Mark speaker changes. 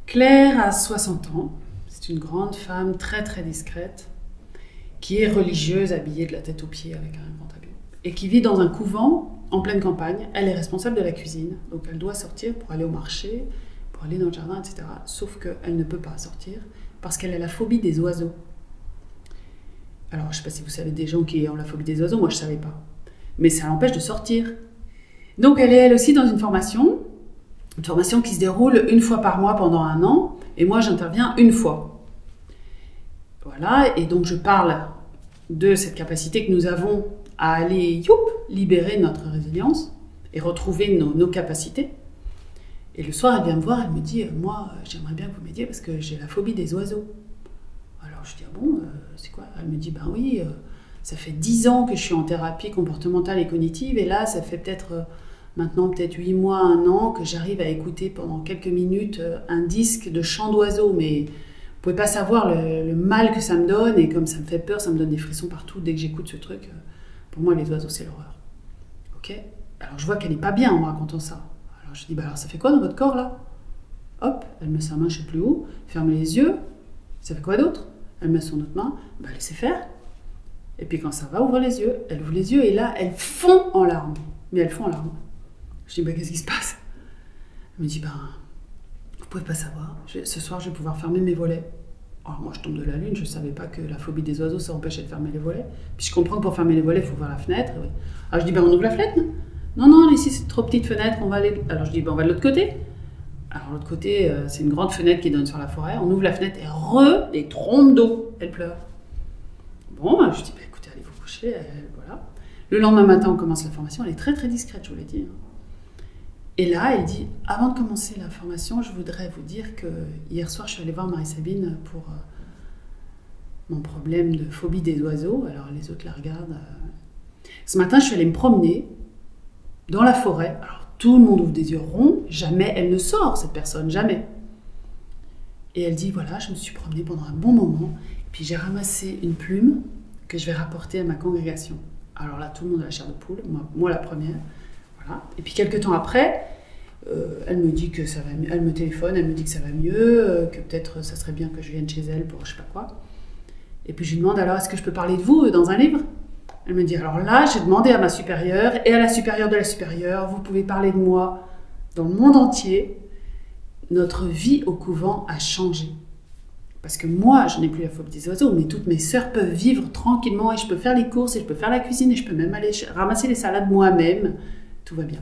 Speaker 1: Claire a 60 ans, c'est une grande femme très discrète, qui est religieuse, habillée de la tête aux pieds avec un grand habit, et qui vit dans un couvent en pleine campagne. Elle est responsable de la cuisine, donc elle doit sortir pour aller au marché, pour aller dans le jardin, etc. Sauf qu'elle ne peut pas sortir parce qu'elle a la phobie des oiseaux. Alors, je ne sais pas si vous savez des gens qui ont la phobie des oiseaux, moi je ne savais pas. Mais ça l'empêche de sortir. Donc elle est elle aussi dans une formation qui se déroule une fois par mois pendant 1 an, et moi j'interviens une fois. Voilà, et donc je parle de cette capacité que nous avons à aller libérer notre résilience et retrouver nos capacités. Et le soir, elle vient me voir, elle me dit « Moi, j'aimerais bien que vous m'aidiez parce que j'ai la phobie des oiseaux. » Alors je dis « Ah bon, c'est quoi ?» Elle me dit « Ben oui, ça fait 10 ans que je suis en thérapie comportementale et cognitive, et là, ça fait maintenant peut-être 8 mois, 1 an, que j'arrive à écouter pendant quelques minutes un disque de chant d'oiseaux, mais vous pouvez pas savoir le mal que ça me donne, et comme ça me fait peur, ça me donne des frissons partout dès que j'écoute ce truc. Pour moi, les oiseaux, c'est l'horreur. Ok ? Alors je vois qu'elle n'est pas bien en me racontant ça. Alors je dis, bah alors ça fait quoi dans votre corps là ? Hop, elle met sa main je sais plus où, ferme les yeux, ça fait quoi d'autre ? Elle met son autre main, bah laissez faire. Et puis quand ça va, ouvre les yeux. Elle ouvre les yeux et là, elle fond en larmes. Mais elle fond en larmes. Je dis, bah qu'est-ce qui se passe ? Elle me dit, vous pouvez pas savoir, ce soir je vais pouvoir fermer mes volets. Alors moi je tombe de la lune, je savais pas que la phobie des oiseaux ça empêchait de fermer les volets. Puis je comprends que pour fermer les volets il faut ouvrir la fenêtre. Oui. Alors je dis, on ouvre la fenêtre ? Non, ici c'est trop petite fenêtre, on va aller... Alors je dis, on va de l'autre côté. Alors l'autre côté, c'est une grande fenêtre qui donne sur la forêt. On ouvre la fenêtre et des trompes d'eau. Elle pleure. Bon, je dis, écoutez, allez vous coucher. Voilà. Le lendemain matin, on commence la formation. Elle est très discrète, je vous l'ai dit. Et là, elle dit, avant de commencer la formation, je voudrais vous dire que hier soir, je suis allée voir Marie-Sabine pour mon problème de phobie des oiseaux. Alors les autres la regardent. Ce matin, je suis allée me promener dans la forêt. Alors tout le monde ouvre des yeux ronds. Jamais elle ne sort, cette personne, jamais. Et elle dit, voilà, je me suis promenée pendant un bon moment. Puis j'ai ramassé une plume que je vais rapporter à ma congrégation. Alors là, tout le monde a la chair de poule, moi la première. Voilà. Et puis quelques temps après, elle me dit que ça va mieux. Elle me téléphone, elle me dit que ça va mieux, que peut-être ça serait bien que je vienne chez elle pour je sais pas quoi. Et puis je lui demande, alors est-ce que je peux parler de vous dans un livre ? Elle me dit, alors là, j'ai demandé à ma supérieure et à la supérieure de la supérieure, vous pouvez parler de moi dans le monde entier. Notre vie au couvent a changé. Parce que moi, je n'ai plus la phobie des oiseaux, mais toutes mes sœurs peuvent vivre tranquillement et je peux faire les courses et je peux faire la cuisine et je peux même aller ramasser les salades moi-même. Tout va bien.